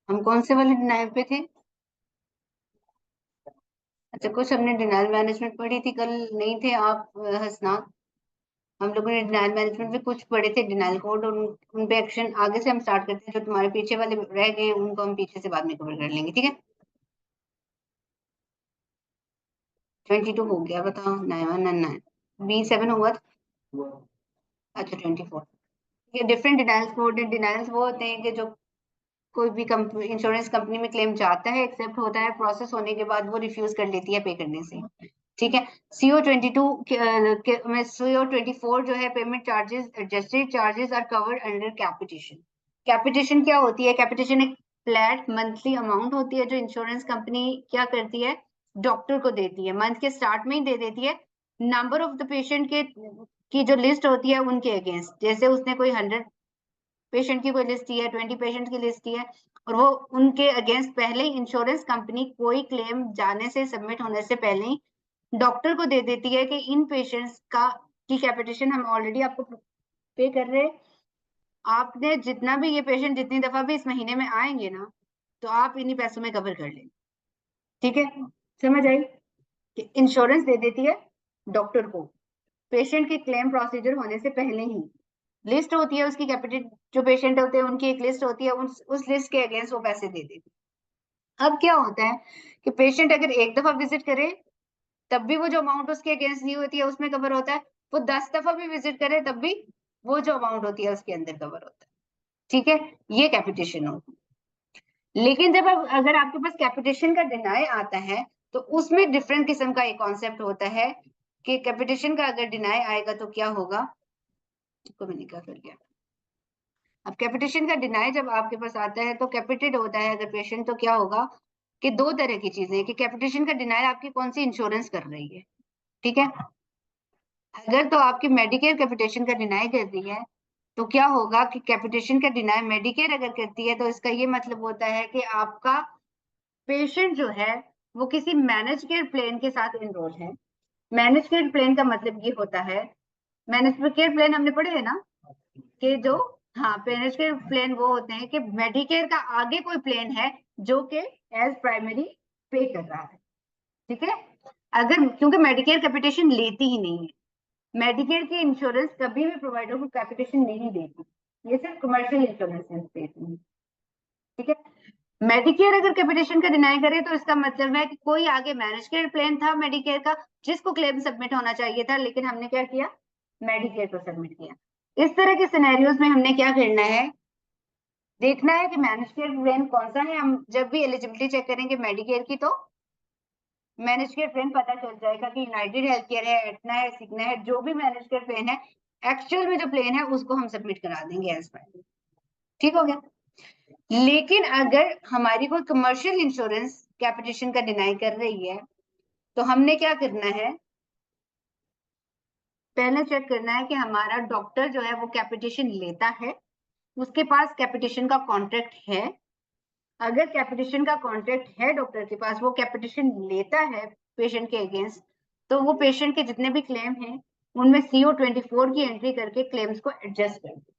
हम कौन से वाले डिनाइल पे थे? अच्छा, कुछ हमने डिनाइल मैनेजमेंट पढ़ी थी कल, नहीं थे आप हसना? हम लोगों ने डिनाइल मैनेजमेंट में कुछ पढ़े थे, डिनाइल कोड, उन पे एक्शन आगे से हम स्टार्ट करते हैं। जो तुम्हारे पीछे वाले रह गए उनको हम पीछे से बाद में कवर कर लेंगे, ठीक है? 22 हो गया, बताओ। 9 B7 हुआ था। अच्छा 24। ये डिफरेंट डिनाइल्स कोड है। डिनाइल्स वो होते हैं कि जो कोई भी इंश्योरेंस कंपनी में क्लेम जाता है, एक्सेप्ट होता है, प्रोसेस होने के बाद वो रिफ्यूज कर लेती है पे करने से, ठीक है? CO24 जो है, payment charges, adjusted charges are covered under capitation. Capitation क्या होती है? कैपिटेशन एक फ्लैट मंथली अमाउंट होती है जो इंश्योरेंस कंपनी क्या करती है, डॉक्टर को देती है, मंथ के स्टार्ट में ही दे देती है। नंबर ऑफ द पेशेंट के की जो लिस्ट होती है उनके अगेंस्ट, जैसे उसने कोई 100 पेशेंट की कोई लिस्ट की है, 20 पेशेंट की लिस्ट की है, और वो उनके अगेंस्ट पहले ही इंश्योरेंस कंपनी कोई क्लेम जाने से, सबमिट होने से पहले ही डॉक्टर को दे देती है कि इन पेशेंट्स का की कैपिटेशन हम ऑलरेडी आपको पे कर रहे हैं। आपने जितना भी ये पेशेंट जितनी दफा भी इस महीने में आएंगे ना, तो आप इन्हीं पैसों में कवर कर लेंगे, ठीक है? समझ आई? कि इंश्योरेंस दे देती है डॉक्टर को पेशेंट के क्लेम प्रोसीजर होने से पहले ही। लिस्ट होती है उसकी, कैपिटेट जो पेशेंट होते हैं उनकी एक लिस्ट होती है, उस लिस्ट के अगेंस्ट वो पैसे दे देती है। अब क्या होता है कि पेशेंट अगर एक दफा विजिट करे तब भी वो जो अमाउंट उसके अगेंस्ट दी होती है उसमें कवर होता है, वो 10 दफा भी विजिट करे तब भी वो जो अमाउंट होती है उसके अंदर कवर होता है, ठीक है? ये कैपिटेशन होती है। लेकिन जब अगर आपके पास कैपिटेशन का डिनाई आता है तो उसमें डिफरेंट किस्म का एक कॉन्सेप्ट होता है कि कैपिटेशन का अगर डिनाई आएगा तो क्या होगा। इसको मैंने क्या कर लिया। अब कैपिटेशन का डिनाई जब आपके पास आता है तो कैपिटेड होता है अगर पेशेंट, तो क्या होगा कि दो तरह की चीजें, कि कैपिटेशन का डिनाई आपकी कौन सी इंश्योरेंस कर रही है, ठीक है? अगर तो आपकी मेडिकेयर कैपिटेशन का डिनाई कर रही है तो क्या होगा कि कैपिटेशन का डिनाई मेडिकेयर अगर करती है तो इसका ये मतलब होता है कि आपका पेशेंट जो है वो किसी मैनेज केयर प्लान के साथ इनरोल है। मैनेज केयर प्लान का मतलब ये होता है, मैनेज केयर प्लान हमने पढ़े है ना, कि जो, हाँ, मैनेज केयर प्लान वो होते हैं कि मेडिकेयर का आगे कोई प्लान है जो कि एज प्राइमरी पे कर रहा है, ठीक है? अगर, क्योंकि मेडिकेयर कैपिटेशन लेती ही नहीं है, मेडिकेयर की इंश्योरेंस कभी भी प्रोवाइडर को कैपिटेशन नहीं देती, ये सिर्फ कमर्शियल इंश्योरेंस देती है, ठीक है? मेडिकेयर अगर कैपिटेशन का डिनाई करे तो इसका मतलब है कि कोई आगे मैनेज केयर प्लान था मेडिकेयर का जिसको क्लेम सबमिट होना चाहिए था, लेकिन हमने क्या किया, मेडिकेयर को सबमिट किया। इस तरह के सिनेरियोज में हमने क्या करना है, देखना है कि मैनेज केयर प्लान कौन सा है। हम जब भी एलिजिबिलिटी चेक करेंगे मेडिकेयर की तो मैनेज केयर प्लान पता चल जाएगा कि यूनाइटेड हेल्थ केयर है, एटना है, सिग्ना है, जो भी मैनेज केयर प्लान है, एक्चुअल में जो प्लान है उसको हम सबमिट करा देंगे एज पर, ठीक हो गया? लेकिन अगर हमारी कोई कमर्शियल इंश्योरेंस कैपिटेशन का डिनाई कर रही है तो हमने क्या करना है, पहले चेक करना है कि हमारा डॉक्टर जो है वो कैपिटेशन लेता है, उसके पास कैपिटेशन का कॉन्ट्रैक्ट है। अगर कैपिटेशन का कॉन्ट्रैक्ट है डॉक्टर के पास, वो कैपिटेशन लेता है पेशेंट के अगेंस्ट, तो वो पेशेंट के जितने भी क्लेम हैं उनमें CO24 की एंट्री करके क्लेम्स को एडजस्ट कर दे।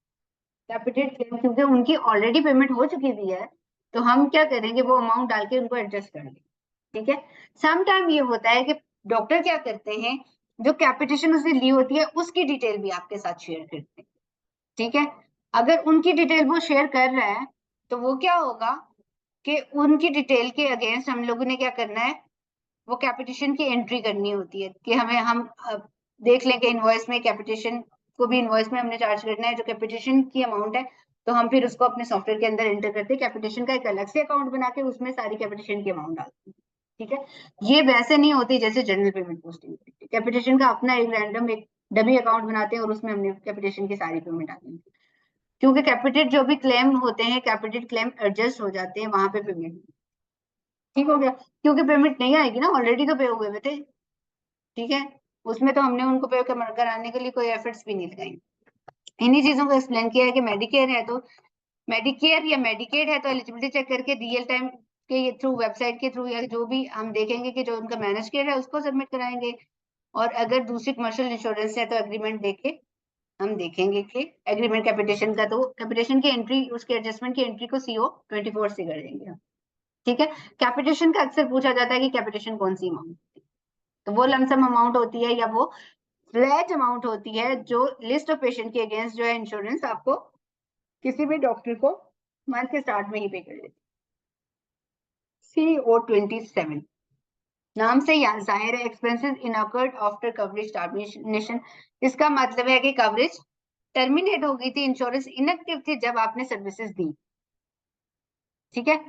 कैपिटेड क्लेम क्योंकि उनकी ऑलरेडी पेमेंट हो चुकी हुई है, तो हम क्या करेंगे, वो अमाउंट डाल के उनको एडजस्ट कर देंगे, ठीक है? सम टाइम ये होता है कि डॉक्टर क्या करते हैं, जो कैपिटेशन उसने ली होती है उसकी डिटेल भी आपके साथ शेयर करते हैं, ठीक है? अगर उनकी डिटेल वो शेयर कर रहा है तो वो क्या होगा कि उनकी डिटेल के अगेंस्ट हम लोगों ने क्या करना है, वो कैपिटेशन की एंट्री करनी होती है कि हम देख लें कि इनवॉइस में कैपिटेशन को भी इनवॉइस में हमने चार्ज करना है, जो कैपिटेशन की अमाउंट है तो हम फिर उसको अपने सॉफ्टवेयर के अंदर एंटर करते हैं, कैपिटेशन का एक अलग से अकाउंट बना के उसमें सारी कैपिटेशन की अमाउंट डालते हैं, ठीक है? ये वैसे नहीं होती जैसे जनरल पेमेंट पोस्टिंग, कैपिटेशन का अपना एक रैंडम एक डमी अकाउंट बनाते हैं और उसमें हमने कैपिटेशन की सारी पेमेंट डाली है। क्योंकि कैपिटेड जो भी क्लेम होते हैं, कैपिटेड क्लेम एडजस्ट हो जाते हैं वहां पे पेमेंट, ठीक हो गया? क्योंकि पेमेंट नहीं आएगी ना, ऑलरेडी तो पे हुए हुए थे, ठीक है? उसमें तो हमने उनको पे कराने के लिए कोई एफर्ट्स भी नहीं लगाई। इन्हीं चीजों को एक्सप्लेन किया है कि मेडिकेयर है तो मेडिकेयर या मेडिकेड है तो एलिजिबिलिटी चेक करके रियल टाइम के थ्रू, वेबसाइट के थ्रू, या जो भी हम देखेंगे कि जो उनका मैनेज केयर है उसको सबमिट कराएंगे, और अगर दूसरी कमर्शियल इंश्योरेंस है तो एग्रीमेंट देके हम देखेंगे कि एग्रीमेंट कैपिटेशन का, तो कैपिटेशन की एंट्री, उसके एडजस्टमेंट की एंट्री को CO 24 से कर देंगे। ठीक है, कैपिटेशन का अक्सर पूछा जाता है कि कैपिटेशन कौन सी अमाउंट, तो वो लमसम अमाउंट होती है या वो फ्लैट अमाउंट होती है जो लिस्ट ऑफ पेशेंट के अगेंस्ट जो है इंश्योरेंस आपको किसी भी डॉक्टर को मंथ के स्टार्ट में ही पे कर देती। CO 27 नाम से जाहिर है, expenses incurred after coverage termination. इसका मतलब है कि कवरेज टर्मिनेट हो गई थी, इंश्योरेंस इनएक्टिव थी जब आपने सर्विसेज दी। ठीक है,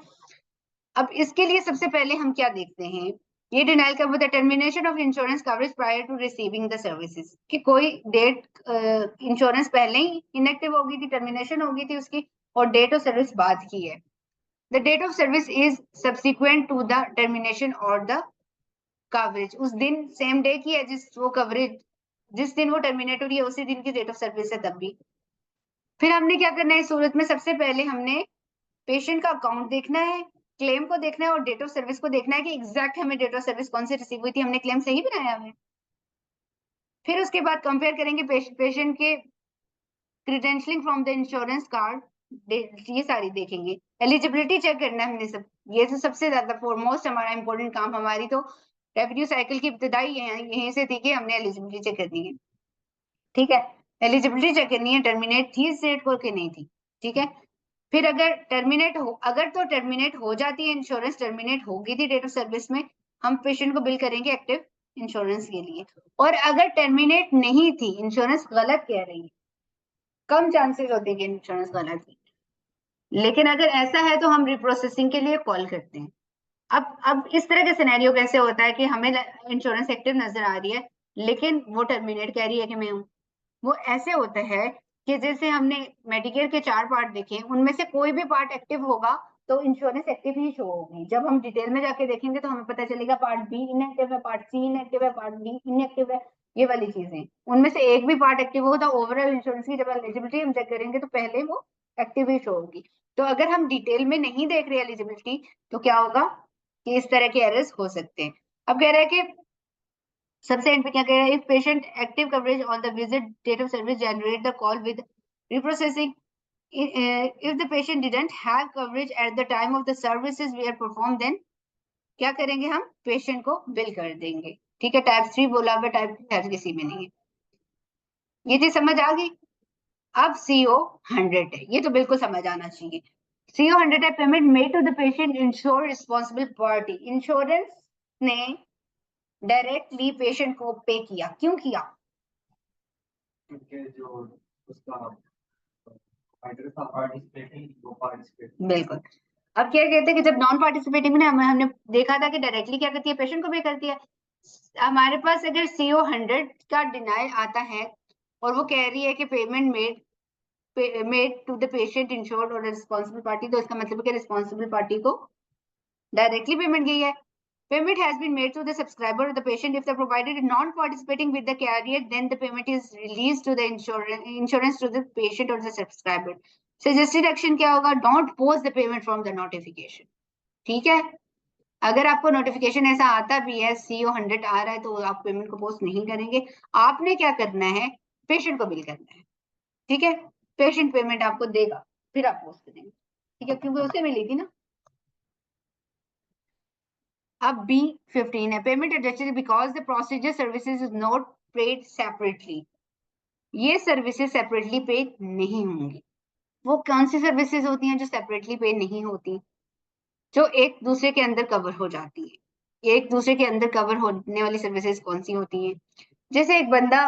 अब इसके लिए सबसे पहले हम क्या देखते हैं, ये denial cover the termination of insurance coverage prior to receiving the services, कि कोई डेट इंश्योरेंस पहले ही इनएक्टिव हो गई थी, टर्मिनेशन हो गई थी उसकी, और डेट ऑफ सर्विस बाद की है। The date of service is subsequent to the termination और द कवरेज, उस दिन सेम डे की है जिस वो कवरेज, जिस दिन वो टर्मिनेट हो रही है उसी दिन की डेट ऑफ सर्विस है तब भी। फिर हमने क्या करना है इस सूरत में, सबसे पहले हमने पेशेंट का अकाउंट देखना है, क्लेम को देखना है और डेट ऑफ सर्विस को देखना है कि एग्जैक्ट हमें डेट ऑफ सर्विस कौन सी रिसीव हुई थी, हमने क्लेम सही बनाया है। फिर उसके बाद कंपेयर करेंगे पेशेंट के क्रीडेंशियलिंग फ्रॉम द इंश्योरेंस कार्ड, ये सारी देखेंगे। एलिजिबिलिटी चेक करना है हमने सब, ये तो सबसे ज्यादा फॉरमोस्ट हमारा इंपॉर्टेंट काम, हमारी तो रेवेन्यू साइकिल की इब्तिदाई यहीं से थी कि हमने एलिजिबिलिटी चेक करनी है। ठीक है, एलिजिबिलिटी चेक करनी है, टर्मिनेट थी इस डेट को कि नहीं थी। ठीक है, फिर अगर टर्मिनेट हो जाती है इंश्योरेंस, टर्मिनेट होगी थी डेट ऑफ सर्विस में, हम पेशेंट को बिल करेंगे एक्टिव इंश्योरेंस के लिए। और अगर टर्मिनेट नहीं थी, इंश्योरेंस गलत कह रही है, कम चांसेस होते हैं कि इंश्योरेंस गलत है, लेकिन अगर ऐसा है तो हम रिप्रोसेसिंग के लिए कॉल करते हैं। अब इस तरह का सिनेरियो कैसे होता है कि हमें इंश्योरेंस एक्टिव नजर आ रही है लेकिन वो टर्मिनेट कह रही है कि मैं हूँ। वो ऐसे होता है कि जैसे हमने मेडिकेयर के 4 पार्ट देखे, उनमें से कोई भी पार्ट एक्टिव होगा तो इंश्योरेंस एक्टिव ही शो होगी। जब हम डिटेल में जाके देखेंगे तो हमें पता चलेगा पार्ट बी इनएक्टिव है, पार्ट सी इनएक्टिव है, पार्ट डी इनएक्टिव है, ये वाली चीजें। उनमें से एक भी पार्ट एक्टिव होगा तो ओवरऑल इंश्योरेंस की जब एलिजिबिलिटी हम चेक करेंगे तो पहले वो एक्टिव ही शो होगी। तो अगर हम डिटेल में नहीं देख रहे एलिजिबिलिटी तो क्या होगा कि इस तरह के एरर्स हो सकते हैं। अब कह रहा है कि सबसे एंड पे क्या कह रहा है, if patient active coverage on the visit date of service generate the call with reprocessing. If the patient didn't have coverage at the time of the services were performed, then क्या करेंगे हम, patient को bill कर देंगे। ठीक है, type 3 बोला हुआ, टाइप 2 किसी में नहीं है। ये चीज समझ आ गई। अब CO 100 है, ये तो बिल्कुल समझ आना चाहिए। CO 100 है, payment made to the patient insure responsible party, insurance ने डायरेक्टली पेशेंट को पे किया, क्यों किया, क्योंकि जो उसका बिल्कुल। अब क्या कहते हैं कि जब नॉन पार्टिसिपेटिंग में हमने देखा था कि डायरेक्टली क्या करती है, पेशेंट को पे करती है। हमारे पास अगर CO 100 का डिनाइल आता है और वो कह रही है कि payment made to the patient insured और रिस्पॉन्सिबल पार्टी, तो इसका मतलब है कि रिस्पॉन्सिबल पार्टी को डायरेक्टली पेमेंट गई है। Payment has been made to the subscriber or the patient. If the provider is non-participating with the carrier, then the payment is released to the insurance to the patient or the subscriber. Suggested action क्या होगा, don't post the payment from the notification. ठीक है, अगर आपको notification ऐसा आता भी है CO 100 आ रहा है तो आप पेमेंट को पोस्ट नहीं करेंगे। आपने क्या करना है, पेशेंट को बिल करना है। ठीक है, पेशेंट पेमेंट आपको देगा फिर आप पोस्ट करेंगे। ठीक है, क्योंकि उसे मिली थी ना। अब B15 है, payment adjusted because the procedure services is not paid separately, ये सर्विसेज सेपरेटली पेड नहीं होंगी। वो कौन सी सर्विसेज होती हैं जो सेपरेटली पेड नहीं होती, जो एक दूसरे के अंदर कवर हो जाती है। एक दूसरे के अंदर कवर होने वाली सर्विसेज कौन सी होती हैं, जैसे एक बंदा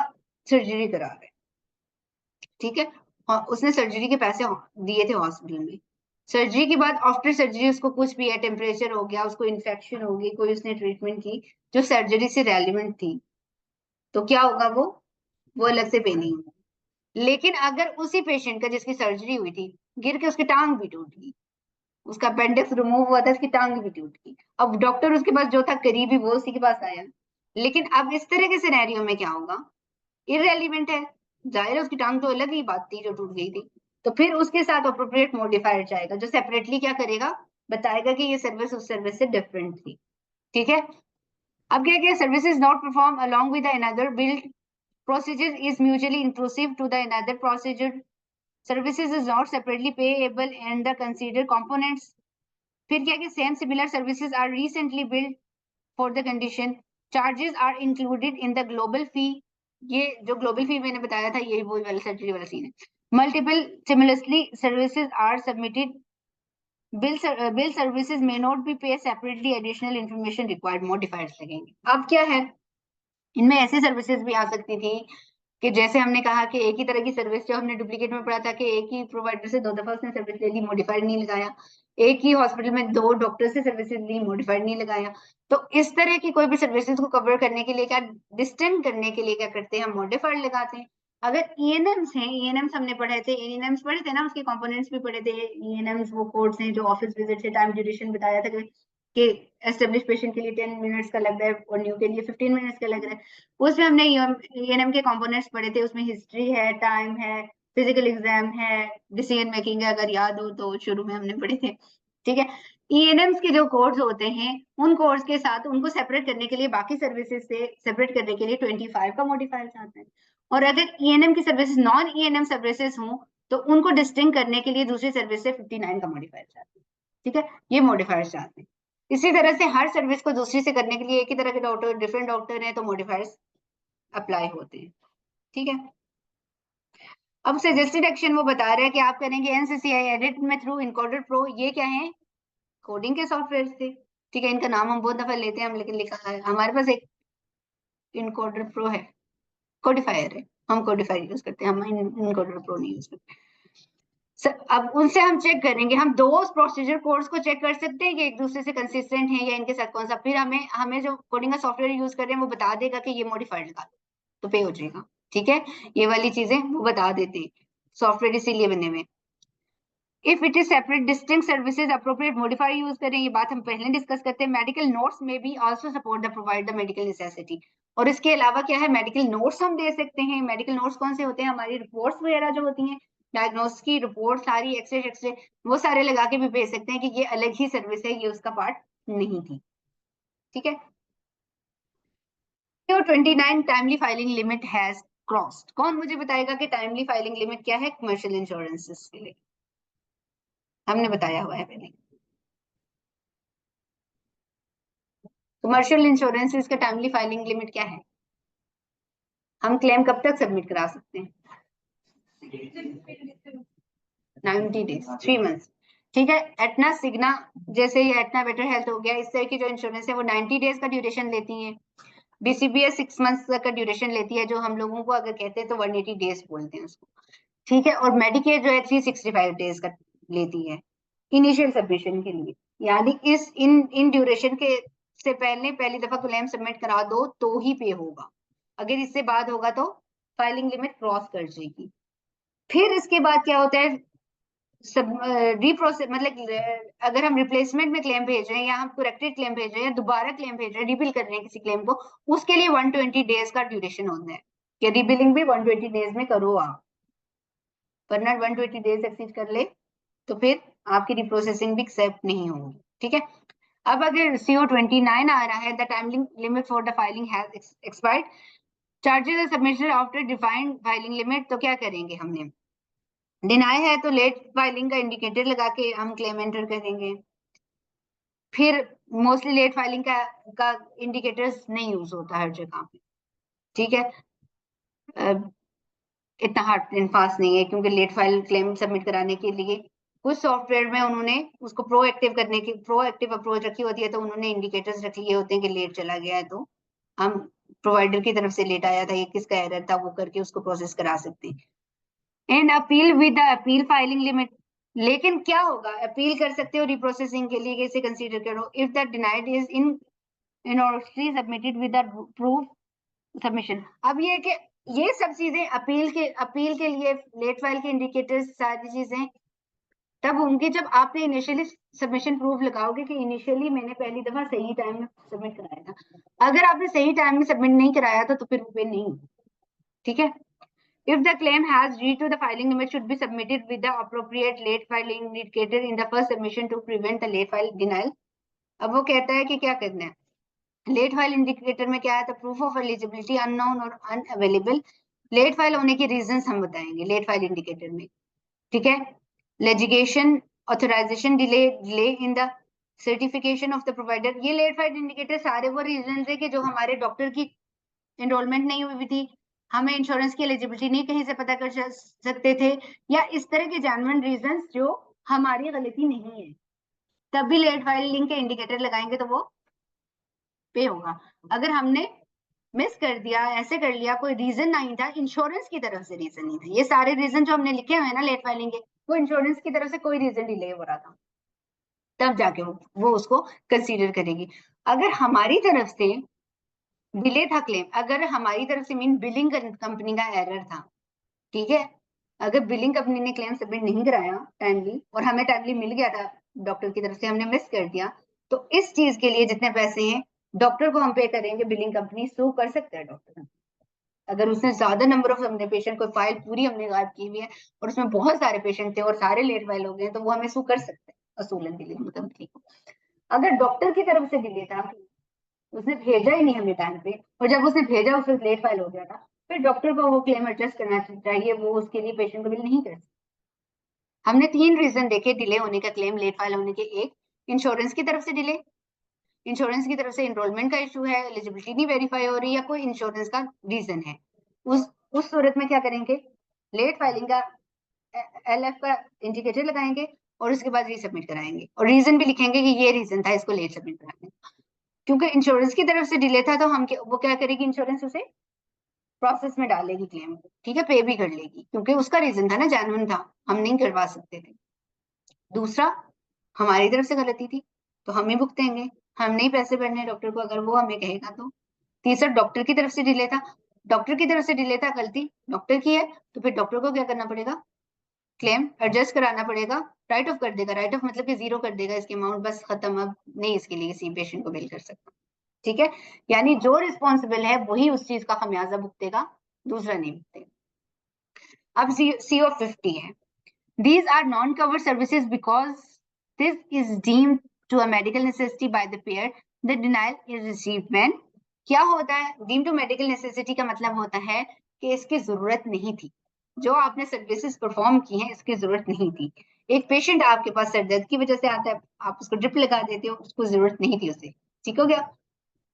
सर्जरी करा रहा है, ठीक है, और उसने सर्जरी के पैसे दिए थे हॉस्पिटल में। सर्जरी के बाद आफ्टर सर्जरी उसको कुछ भी है, टेम्परेचर हो गया, उसको इन्फेक्शन हो गई, कोई उसने ट्रीटमेंट की जो सर्जरी से रेलिवेंट थी, तो क्या होगा, वो अलग से पे नहीं होगा। लेकिन अगर उसी पेशेंट का जिसकी सर्जरी हुई थी गिर के उसकी टांग भी टूट गई, उसका अपेंडिक्स रिमूव हुआ था, उसकी टांग भी टूट गई, अब डॉक्टर उसके पास जो था करीबी वो उसी के पास आया, लेकिन अब इस तरह के सिनेरियो में क्या होगा, इररेलीवेंट है, जाहिर है उसकी टांग तो अलग ही बात थी जो टूट गई थी, तो फिर उसके साथ अप्रोप्रिएट मॉडिफायर जाएगा जो सेपरेटली क्या करेगा, बताएगा कि ये सर्विस उस सर्विस से डिफरेंट थी। ठीक है, अब क्या किया, services not perform along with another build procedure is mutually inclusive to the another procedure, services is not separately payable and the considered components. फिर क्या कि same similar services are recently built for the condition, charges are included in the global fee. ये जो global fee मैंने बताया था यही वही वाला सर्जरी वाला सीन है. Multiple similarly services are submitted. Bill services may not be paid separately. Additional information required. Modifiers लगेंगे. अब क्या है, इनमें ऐसी सर्विसेज भी आ सकती थी कि जैसे हमने कहा कि एक ही तरह की सर्विस, जो हमने डुप्लीकेट में पढ़ा था कि एक ही प्रोवाइडर से 2 दफा उसने सर्विस ले ली, मॉडिफाइड नहीं लगाया. एक ही हॉस्पिटल में 2 डॉक्टर से सर्विसेज ली, मॉडिफाइड नहीं लगाया. तो इस तरह की कोई भी सर्विसेज को कवर करने के लिए क्या, डिस्टिंक्ट करने के लिए क्या करते हैं, हम मॉडिफाइड लगाते हैं. अगर ईएनएम्स हैं, ईएनएम्स हमने पढ़े थे, ईएनएम्स पढ़े थे ना, उसके कंपोनेंट्स भी पढ़े थे. ईएनएम्स वो कोड्स हैं जो ऑफिस विजिट से टाइम ड्यूरेशन बताया था कि एस्टेब्लिश पेशेंट के लिए 10 मिनट्स का लग रहा है और न्यू के लिए 15 मिनट्स का लग रहा है. उसमें हमने ईएनएम के कंपोनेंट्स पढ़े थे. उसमें हिस्ट्री है, टाइम है, फिजिकल एग्जाम है, डिसीजन मेकिंग है, अगर याद हो तो शुरू में हमने पढ़े थे. ठीक है. ईएनएम्स के जो कोड्स होते हैं उन कोड्स के साथ उनको सेपरेट करने के लिए, बाकी सर्विसेज से सेपरेट करने के लिए 25 का मॉडिफायर चाहते हैं. और अगर ईएनएम की सर्विसेज नॉन ईएनएम सर्विसेज हों तो उनको डिस्टिंक्ट करने के लिए दूसरी सर्विस से 59 का मॉडिफायर चाहते हैं. ठीक है, ये मॉडिफायर चाहते हैं. इसी तरह से हर सर्विस को दूसरी से करने के लिए एक ही तरह के डॉक्टर, डिफरेंट डॉक्टर है तो मॉडिफायर्स अप्लाई होते हैं. ठीक है. अब सजेस्टेड एक्शन वो बता रहे हैं कि आप करेंगे एनसीसीआई एडिट में थ्रू इनकोडर प्रो. ये क्या है, कोडिंग के सॉफ्टवेयर से. ठीक है, इनका नाम हम बहुत दफा लेते हैं हम, लेकिन लिखा है हमारे पास एक इनकोडर प्रो है, कोडिफायर है, हम कोडिफायर यूज करते हैं, हम इनकोडर प्रो नहीं यूज करते. अब उनसे हम चेक करेंगे, हम दो प्रोसीजर कोड्स को चेक कर सकते हैं कि एक दूसरे से कंसिस्टेंट है या इनके साथ कौन सा. फिर हमें जो कोडिंग का सॉफ्टवेयर यूज कर रहे हैं वो बता देगा कि ये मॉडिफाइड लगा दो तो पे हो जाएगा. ठीक है, ये वाली चीजें वो बता देते हैं, सॉफ्टवेयर इसीलिए बने हुए. If it is separate distinct services appropriate modifier use करें, ये बात हम पहले डिस्कस करते हैं. मेडिकल नोट्स में भी also support the provide the medical necessity. और इसके अलावा क्या है, मेडिकल नोट्स हम दे सकते हैं. मेडिकल नोट्स कौन से होते हैं, हमारी रिपोर्ट्स वगैरह जो होती हैं, डायग्नोसिस की रिपोर्ट सारी, एक्सरे वो सारे लगा के भी भेज सकते हैं कि ये अलग ही सर्विस है, ये उसका पार्ट नहीं थी. ठीक है. 29 timely filing limit has crossed. कौन मुझे बताएगा कि टाइमली फाइलिंग लिमिट क्या है कमर्शियल इंश्योरेंसेस के लिए, हमने बताया हुआ है पहले. कमर्शियल इंश्योरेंसेस का टाइमली फाइलिंग लिमिट क्या है, हम क्लेम कब तक सबमिट करा सकते हैं, 90 डेज, 3 मंथ्स. ठीक है. एटना सिग्ना, जैसे ये एटना बेटर हेल्थ हो गया, इस तरह की जो इंश्योरेंस है वो 90 डेज का ड्यूरेशन लेती है. बीसीबीएस 6 मंथ्स का ड्यूरेशन लेती है, जो हम लोगों को अगर कहते हैं तो 180 डेज बोलते हैं उसको. ठीक है. और मेडिकेयर जो है 365 डेज का लेती है इनिशियल सबमिशन के लिए. यानी इस इन ड्यूरेशन के से पहले पहली दफा क्लेम सबमिट करा दो तो ही पे होगा. अगर इससे बाद होगा तो फाइलिंग लिमिट क्रॉस कर जाएगी. फिर इसके बाद क्या होता है, सब रीप्रोसेस, मतलब अगर हम रिप्लेसमेंट में क्लेम भेज रहे हैं या हम करेक्टेड क्लेम भेज रहे हैं, दोबारा क्लेम भेज रहे हैं, रिबिल कर रहे हैं किसी क्लेम को, उसके लिए 120 डेज का ड्यूरेशन होता है कि रिबिलिंग भी 120 डेज में करो आप. वरना 120 डेज एक्सीड कर ले तो फिर आपकी रिप्रोसेसिंग भी एक्सेप्ट नहीं होगी. ठीक है. अब अगर CO29 आ रहा है, the time limit for the filing has expired, charges are submitted after defined filing limit, तो क्या करेंगे, हमने डिनाई है तो लेट फाइलिंग का इंडिकेटर लगा के हम क्लेम एंटर करेंगे. फिर मोस्टली लेट फाइलिंग का इंडिकेटर्स नहीं यूज होता हर जगह पे. ठीक है. इतना हार्ड एंड फास्ट नहीं है, क्योंकि लेट फाइल क्लेम सबमिट कराने के लिए कुछ सॉफ्टवेयर में उन्होंने उसको प्रोएक्टिव करने की प्रोएक्टिव अप्रोच रखी होती है, तो उन्होंने इंडिकेटर्स रख लिए होते हैं कि लेट चला गया है तो हम प्रोवाइडर की तरफ से लेट आया था, ये किसका एरर था, वो करके उसको प्रोसेस करा सकते हैं. And appeal with the appeal filing limit. लेकिन क्या होगा, अपील कर सकते हो रिप्रोसेसिंग के लिए, कैसे कंसीडर करो, if the denied is in orderly submitted with the proof submission. अब ये कि ये सब चीजें अपील के लिए लेट फाइल के इंडिकेटर्स सारी चीजें तब होंगी जब आपने इनिशियली सबमिशन प्रूफ लगाओगे कि इनिशियली मैंने पहली दफा सही टाइम में सबमिट कराया था. अगर आपने सही टाइम में सबमिट नहीं कराया था तो फिर पे नहीं. ठीक है. If the claim has reached to the filing limit, should be submitted with the appropriate late filing indicator in the first submission to prevent the late file denial. अब वो कहता है कि क्या करना है, लेट फाइल इंडिकेटर में क्या है, तो प्रूफ ऑफ एलिजिबिलिटी अननोन और अनअवेलेबल। लेट फाइल होने के रीजंस हम बताएंगे लेट फाइल इंडिकेटर में, ठीक है। Legislation, authorization delay, delay in the certification of the provider. ये लेट फाइल इंडिकेटर सारे वो रीजन है कि जो हमारे डॉक्टर की एनरोलमेंट नहीं हुई थी, हमें इंश्योरेंस की एलिजिबिलिटी नहीं कहीं से पता कर सकते थे, या इस तरह के जेन्युइन रीजंस जो हमारी गलती नहीं है, तब भी लेट फाइल लिंक के इंडिकेटर लगाएंगे तो वो पे होगा। अगर हमने मिस कर दिया, ऐसे कर लिया, कोई रीजन नहीं था, इंश्योरेंस की तरफ से रीजन नहीं था, ये सारे रीजन जो हमने लिखे हुए हैं ना लेट फाइलिंग के, वो इंश्योरेंस की तरफ से कोई रीजन डिले हो रहा था, तब जाके वो उसको कंसीडर करेगी। अगर हमारी तरफ से डिले था क्लेम, अगर हमारी तरफ से मीन बिलिंग कंपनी का एरर था, ठीक है, अगर बिलिंग कंपनी ने क्लेम सबमिट नहीं कराया टाइमली और हमें टाइमली मिल गया था डॉक्टर की तरफ से, हमने मिस कर दिया, तो इस चीज के लिए जितने पैसे हैं डॉक्टर को हम पे करेंगे, बिलिंग कंपनी सू कर सकता है डॉक्टर। अगर उसने ज्यादा नंबर ऑफ हमने पेशेंट, कोई फाइल पूरी हमने गायब की हुई है और उसमें बहुत सारे पेशेंट थे और सारे लेट फाइल हो गए, तो वो हमें सू कर सकते हैं असूलन बिलिंग कंपनी को। अगर डॉक्टर की तरफ से डिले था, उसने भेजा ही नहीं हमें टाइम पे, और जब उसने भेजा उससे लेट फाइल हो गया था, फिर डॉक्टर को वो क्लेम एडजस्ट करना चाहिए, वो उसके लिए पेशेंट को बिल नहीं कर सकता। हमने 3 रीजन देखे डिले होने का, क्लेम लेट फाइल होने के। एक, इंश्योरेंस की तरफ से डिले, इंश्योरेंस की तरफ से एनरोलमेंट का इशू है, एलिजिबिलिटी नहीं वेरीफाई हो रही, या कोई इंश्योरेंस का रीजन है, उस सूरत में क्या करेंगे, लेट फाइलिंग का एलएफ का इंडिकेटर लगाएंगे और उसके बाद रीसबमिट कराएंगे, और रीजन भी लिखेंगे कि ये रीजन था इसको लेट सबमिट कराने। क्योंकि इंश्योरेंस की तरफ से डिले था, तो हम वो क्या करेगी, इंश्योरेंस उसे प्रोसेस में डालेगी क्लेम को, ठीक है, पे भी कर लेगी, क्योंकि उसका रीजन था ना, जेन्युइन था, हम नहीं करवा सकते थे। दूसरा, हमारी तरफ से गलती थी तो हम ही भुगतेंगे, हम नहीं पैसे भरने डॉक्टर को अगर वो हमें कहेगा तो। तीसरा, डॉक्टर की तरफ से डिले था, डॉक्टर की तरफ से डिले था, गलती डॉक्टर की है, तो फिर डॉक्टर को क्या करना पड़ेगा, क्लेम एडजस्ट कराना पड़ेगा, राइट ऑफ कर देगा, राइट ऑफ मतलब कि जीरो कर देगा इसकी अमाउंट, बस खत्म, अब नहीं इसके लिए किसी पेशेंट को बिल कर सकता, ठीक है। यानी जो रिस्पॉन्सिबल है वही उस चीज का खमियाजा भुगतेगा, दूसरा नहीं भुगतेगा। अब CO 50 है, these are non-covered services because this is deemed to a medical necessity by the payer, the denial is received when। क्या होता है deemed to medical necessity का मतलब होता है कि इसकी जरूरत नहीं थी, जो आपने सर्विसेज परफॉर्म की हैं इसकी जरूरत नहीं थी। एक पेशेंट आपके पास सर दर्द की वजह से आता है, आप उसको ड्रिप लगा देते हो, उसको जरूरत नहीं थी उसे, ठीक हो गया,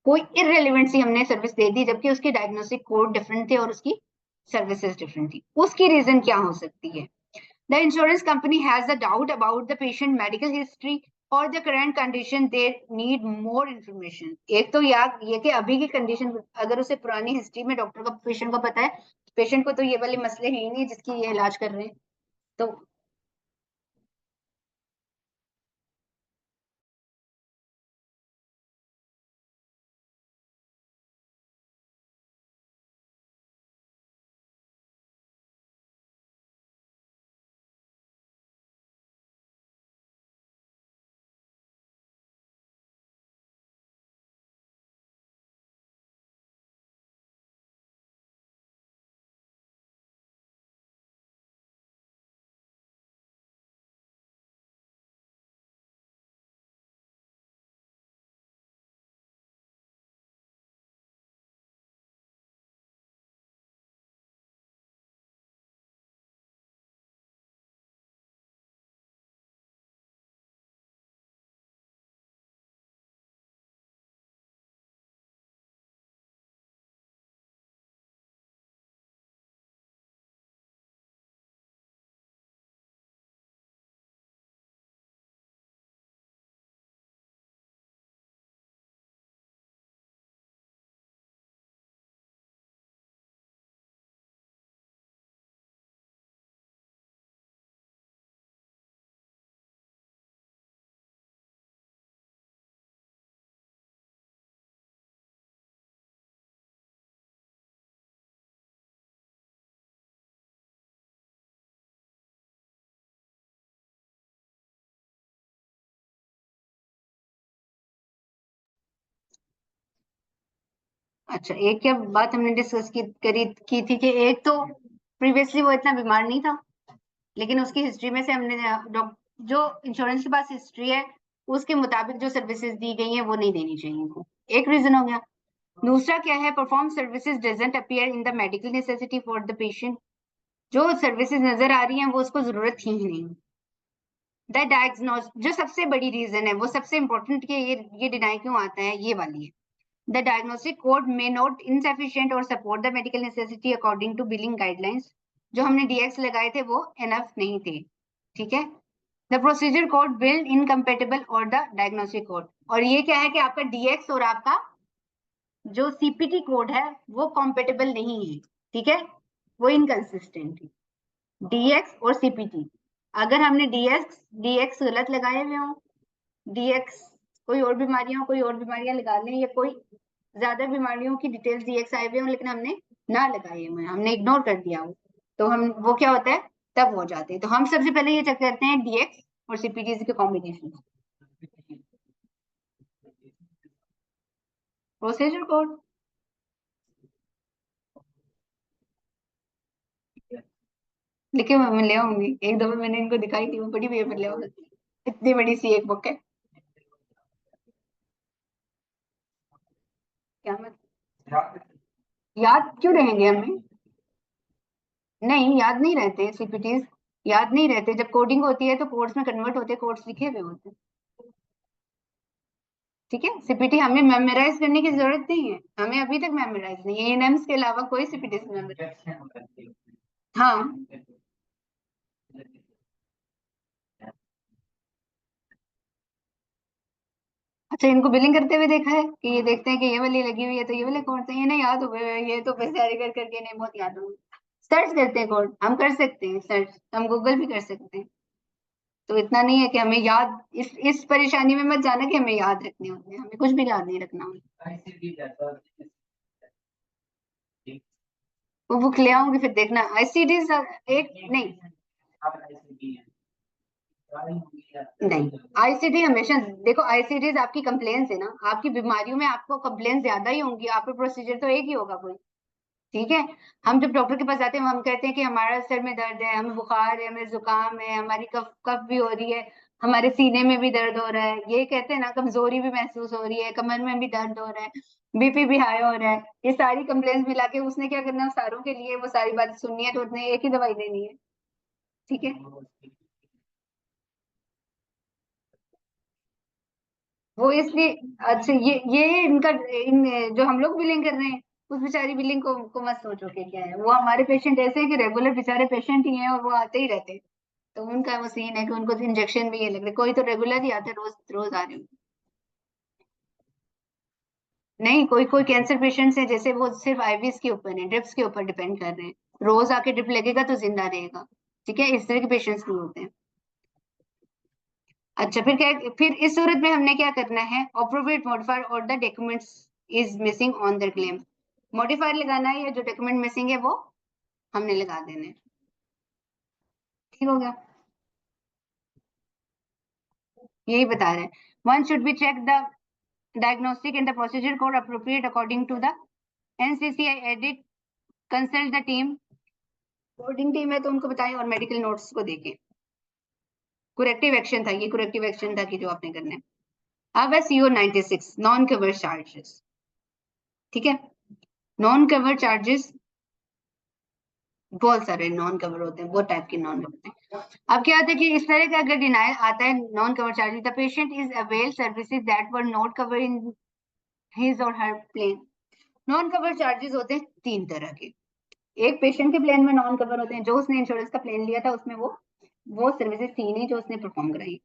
कोई इररिलेवेंट सी हमने सर्विस दे दी, जबकि उसके डायग्नोस्टिक कोड डिफरेंट थे और उसकी सर्विसेज डिफरेंट थी। उसकी रीजन क्या हो सकती है, the insurance company has a doubt about the patient medical history or the current condition, they need more information। एक तो याद ये कि अभी की कंडीशन, अगर उसे पुरानी हिस्ट्री में डॉक्टर का पेशेंट को पता है, पेशेंट को तो ये वाले मसले हैं ही नहीं जिसकी ये इलाज कर रहे हैं, तो अच्छा, एक क्या बात हमने डिस्कस की थी कि एक तो प्रीवियसली वो इतना बीमार नहीं था, लेकिन उसकी हिस्ट्री में से हमने जो इंश्योरेंस के पास हिस्ट्री है उसके मुताबिक जो सर्विसेज दी गई हैं वो नहीं देनी चाहिए इनको। एक रीजन हो गया। दूसरा क्या है, perform services doesn't appear in the medical necessity for the patient. जो सर्विसेज नजर आ रही हैं वो उसको जरूरत थी ही नहीं। द डायग्नोस, जो सबसे बड़ी रीजन है, वो सबसे इंपॉर्टेंट कि ये डिनाई क्यों आता है, ये वाली है। The diagnostic code may not insufficient और support the medical necessity according to billing guidelines. जो हमने डीएक्स लगाए थे वो एनफ नहीं थे, ठीक है। The procedure code build incompatible और द डायग्नोस्टिक कोड, और ये क्या है कि आपका डीएक्स और आपका जो सीपीटी कोड है वो कॉम्पेटेबल नहीं है, ठीक है, वो इनकंसिस्टेंट है। डीएक्स और सीपीटी, अगर हमने डीएक्स डीएक्स गलत लगाए हुए हो, डीएक्स कोई और बीमारियां, कोई और बीमारियां लगा लें, या कोई ज्यादा बीमारियों की डिटेल्स डीएक्स आए हुए हो लेकिन हमने ना लगाए हुए, हमने इग्नोर कर दिया हो, तो हम वो क्या होता है, तब हो जाते हैं। तो हम सबसे पहले ये चेक करते हैं डीएक्स और सीपीटी के कॉम्बिनेशन। प्रोसीजर कोड लिखे हुए मैं ले आऊंगी, एक दफा मैंने इनको दिखाई थी, वो बड़ी पेपर ले आऊंगी, इतनी बड़ी सी एक बुक है। क्या मतलब, याद क्यों रहेंगे हमें, नहीं याद नहीं रहते सीपीटीज, याद नहीं रहते। जब कोडिंग होती है तो कोड्स में कन्वर्ट होते हैं, कोड्स लिखे हुए होते हैं, ठीक है। सीपीटी हमें मेमोराइज करने की जरूरत नहीं है, हमें अभी तक मेमोराइज नहीं है, एएनएम्स के अलावा कोई सीपीटी से मेमोराइज। हाँ, अच्छा, इनको बिलिंग करते हुए देखा है कि ये देखते हैं कि ये वाली लगी हुई है तो ये वाले कोड से ये नहीं याद हुए, ये तो बेचारे कर करके नहीं बहुत याद हुए। सर्च करते हैं कोड, हम कर सकते हैं सर्च, हम गूगल भी कर सकते हैं। तो इतना नहीं है कि हमें याद, इस परेशानी में मत जाना कि हमें याद रखने होते हैं, हमें कुछ भी याद नहीं रखना होता। वो बुक ले आऊंगी फिर देखना, आईसीडीज एक नहीं, नहीं आईसीडी हमेशा देखो, आईसीडीज आपकी कंप्लेंट्स है ना, आपकी बीमारियों में आपको कंप्लेंट्स ज्यादा ही होंगी, आपका प्रोसीजर तो एक ही होगा कोई, ठीक है। हम जब डॉक्टर के पास जाते हैं हम कहते हैं कि हमारा सर में दर्द है, हमें बुखार है, हमें जुकाम है, हमारी कफ कफ भी हो रही है, हमारे सीने में भी दर्द हो रहा है, ये कहते हैं ना, कमजोरी भी महसूस हो रही है, कमर में भी दर्द हो रहा है, बीपी भी हाई हो रहा है, ये सारी कंप्लेंट्स मिला के उसने क्या करना है, सारों के लिए वो सारी बात सुननी है, तो उसने एक ही दवाई देनी है, ठीक है। वो इसलिए, अच्छा ये इनका इन जो हम लोग बिलिंग कर रहे हैं, उस बेचारी बिलिंग को मत सोचो कि क्या है, वो हमारे पेशेंट ऐसे हैं कि रेगुलर बेचारे पेशेंट ही हैं और वो आते ही रहते हैं। तो उनका वो सीन है कि उनको इंजेक्शन भी ये लग रहे, कोई तो रेगुलर ही आते हैं, रोज रोज आ रहे हो। नहीं, कोई कोई कैंसर पेशेंट्स हैं जैसे वो सिर्फ आईवीज के ऊपर है, ड्रिप्स के ऊपर डिपेंड कर रहे हैं, रोज आके ड्रिप लगेगा तो जिंदा रहेगा, ठीक है, इस तरह के पेशेंट्स भी होते हैं। अच्छा, फिर क्या, फिर इस सूरत में हमने क्या करना है, अप्रोप्रिएट मॉडिफायर और the documents is missing on the claim. Modifier लगाना है या जो डॉक्यूमेंट मिसिंग है वो हमने लगा देने हैं। ठीक हो गया, यही बता रहे हैं। One should be check the diagnostic and the procedure code appropriate according to the NCCI edit, consult the team, coding team है तो उनको बताएं और मेडिकल नोट्स को देखें। कुरेक्टिव एक्शन था ये, कुरेक्टिव एक्शन था कि जो आपने करना है। अब है सीओ 96 नॉन कवर चार्जेस, ठीक है। नॉन कवर चार्जेस बहुत सारे नॉन कवर होते हैं, बहुत टाइप के नॉन कवर होते हैं। अब क्या होता है कि इस तरह का अगर डिनायल आता है non cover charges, the patient is avail services that were not cover in his और हर प्लेन। नॉन कवर चार्जेस होते हैं तीन तरह के। एक पेशेंट के प्लान में नॉन कवर होते हैं, जो उसने इंश्योरेंस का प्लान लिया था उसमें वो सर्विसेज थी नहीं जो उसने परफॉर्म कराई।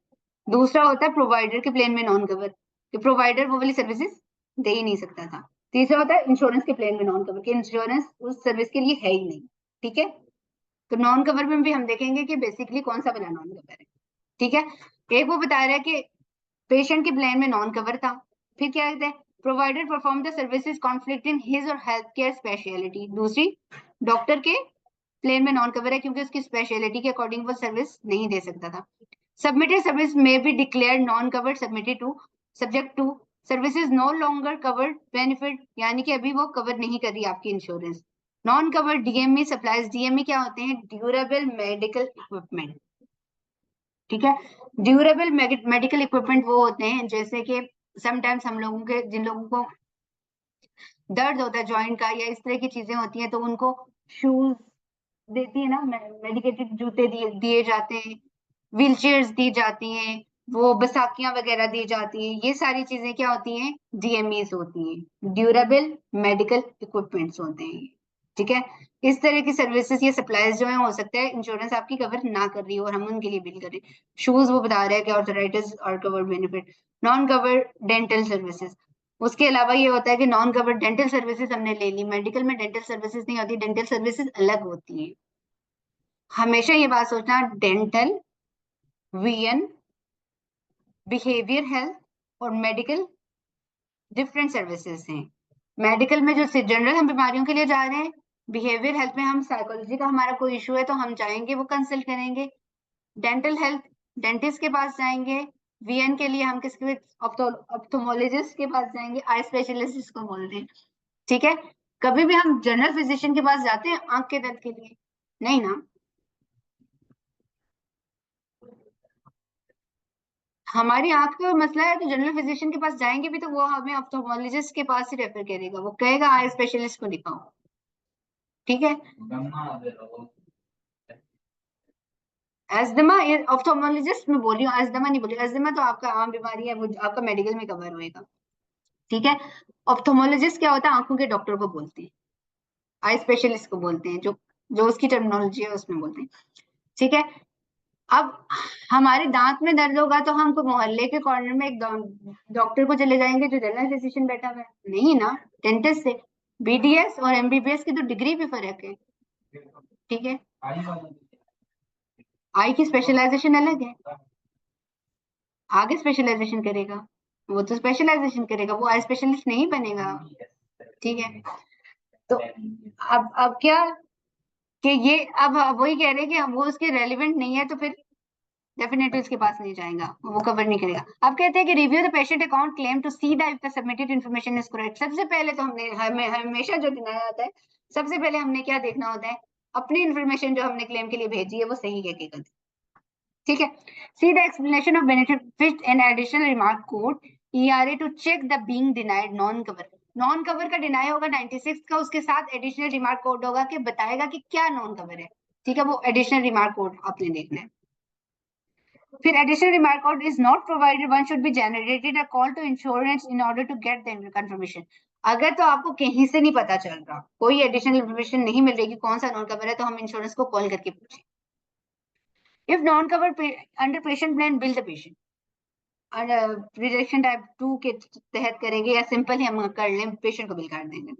दूसरा होता है प्रोवाइडर के प्लान में नॉन कवर, कि प्रोवाइडर वो वाली सर्विसेज दे ही नहीं सकता था। तीसरा होता है इंश्योरेंस के प्लान में नॉन कवर, कि इंश्योरेंस उस सर्विस के लिए है ही नहीं, ठीक है। तो नॉन कवर में भी हम देखेंगे कि बेसिकली कौन सा वाला नॉन कवर है, ठीक है। एक वो बता रहा है कि पेशेंट के प्लान में नॉन कवर था, फिर क्या कहते हैं, provider perform the services conflict in his और हेल्थ केयर स्पेशलिटी। दूसरी, डॉक्टर के प्लेन में नॉन कवर है क्योंकि उसकी स्पेशलिटी के अकॉर्डिंग वो सर्विस नहीं दे सकता था। सबमिटेड सर्विस में be declared non covered submitted to subject to services no longer covered benefit, यानी कि अभी वो कवर नहीं कर रही आपकी insurance. Non covered DME supplies, DME क्या होते हैं, ड्यूरेबल मेडिकल इक्विपमेंट, ठीक है। ड्यूरेबल मेडिकल इक्विपमेंट वो होते हैं जैसे कि समटाइम्स हम लोगों के जिन लोगों को दर्द होता है जॉइंट का या इस तरह की चीजें होती हैं तो उनको शूज देती है ना, मेडिकेटेड जूते दिए जाते हैं, व्हील चेयर्स दी जाती हैं, वो बैसाखियां वगैरह दी जाती हैं, ये सारी चीजें क्या होती हैं, डीएमईज होती हैं, ड्यूरेबल मेडिकल इक्विपमेंट्स होते हैं। ठीक है। इस तरह की सर्विसेज या सप्लाईज जो है हो सकता है इंश्योरेंस आपकी कवर ना कर रही हो और हम उनके लिए बिल करें। शूज वो बता रहे हैं कि ऑर्थराइटिस और covered benefit. Non covered dental services, उसके अलावा ये होता है कि नॉन कवर्ड डेंटल सर्विसेज हमने ले ली, मेडिकल में डेंटल सर्विसेज नहीं होती, डेंटल सर्विसेज अलग होती है। हमेशा ये बात सोचना, डेंटल, वीएन, बिहेवियर हेल्थ और मेडिकल डिफरेंट सर्विसेज हैं। मेडिकल में जो जनरल हम बीमारियों के लिए जा रहे हैं, बिहेवियर हेल्थ में हम साइकोलॉजी का हमारा कोई इशू है तो हम जाएंगे वो कंसल्ट करेंगे, डेंटल हेल्थ डेंटिस्ट के पास जाएंगे, वीएन के लिए हम किसके, ऑप्थोमोलॉजिस्ट के पास जाएंगे, आई स्पेशलिस्ट जिसको बोलते हैं। ठीक है। कभी भी हम जनरल फिजिशियन के पास जाते हैं आंख के दर्द के लिए? नहीं ना। हमारी आंख का मसला है तो जनरल फिजिशियन के पास जाएंगे भी तो वो हमें ऑप्थोमोलॉजिस्ट के पास ही रेफर करेगा, वो कहेगा आई स्पेशलिस्ट को दिखाओ। ठीक है। एस्थमा, ऑप्थोमोलॉजिस्ट में बोल रही हूँ, एस्थमा नहीं बोली, एस्थमा तो आपका आम बीमारी है, वो आपका मेडिकल में कवर होएगा। ठीक है। ऑप्थोमोलॉजिस्ट क्या होता है, आंखों के डॉक्टर को बोलते हैं, आई स्पेशलिस्ट को बोलते हैं, जो जो उसकी टर्मिनोलॉजी है उसमें बोलते हैं। ठीक है। अब हमारे दांत में दर्द होगा तो हम को मोहल्ले के कॉर्नर में एक डॉक्टर को चले जाएंगे जो जनरल फिजिशियन बैठा हुआ है? नहीं ना, डेंटिस्ट से। बीडीएस और एमबीबीएस की तो डिग्री भी फर्क है। ठीक है। आई की स्पेशलाइजेशन अलग है, आगे स्पेशलाइजेशन करेगा, वो तो स्पेशलाइजेशन करेगा, वो आई स्पेशलिस्ट नहीं बनेगा। ठीक है। तो अब क्या कि ये अब वही कह रहे हैं कि हम वो उसके रेलिवेंट नहीं है तो फिर डेफिनेटली उसके पास नहीं जाएगा, वो कवर नहीं करेगा। अब कहते हैं कि review the patient account claim to see that the submitted information is correct. सबसे पहले तो हमने हमेशा जो डिनाया आता है, सबसे पहले हमने क्या देखना होता है, अपनी इन्फॉर्मेशन जो हमने क्लेम के लिए भेजी है वो सही है कि गलत। ठीक है। See the explanation of benefit and additional remark code ERA to check the being denied non cover. Non cover का डिनाई होगा 96 का, उसके साथ एडिशनल रिमार्क कोड होगा कि बताएगा कि क्या नॉन कवर है। ठीक है। वो एडिशनल रिमार्क कोड आपने देखना है। फिर additional remark code is not provided, one should be generated a call to insurance in order to get the confirmation। अगर तो आपको कहीं से नहीं पता चल रहा, कोई एडिशनल इन्फॉर्मेशन नहीं मिल रही कि कौन सा नॉन कवर है, तो हम इंश्योरेंस को कॉल करके पूछें। If non cover under patient plan bill the patient, rejection type 2 के तहत करेंगे या सिंपल ही हम कर लें, पेशेंट को बिल कर देंगे।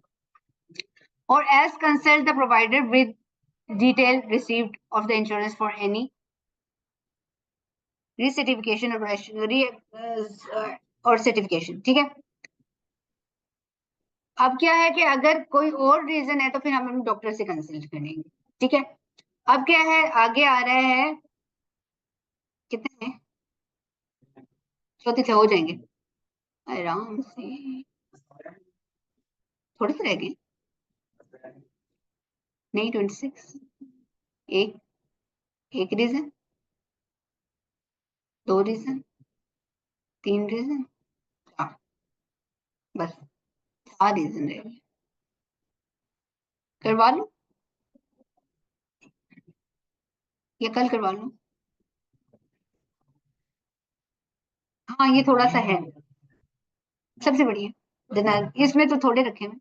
और as consult the provider with detail received of the insurance for any recertification और सर्टिफिकेशन। ठीक है। अब क्या है कि अगर कोई और रीजन है तो फिर हम डॉक्टर से कंसल्ट करेंगे। ठीक है। अब क्या है, आगे आ रहा है, कितने हैं, चौथे से हो जाएंगे आराम से, थोड़े से रह गए, नहीं 26। एक एक रीजन, दो रीजन, तीन रीजन, चार, बस 4 रीजन रह गए। करवा लो या कल करवा लो। हाँ ये थोड़ा सा है, सबसे बढ़िया दिनार, इसमें तो थोड़े रखे हुए।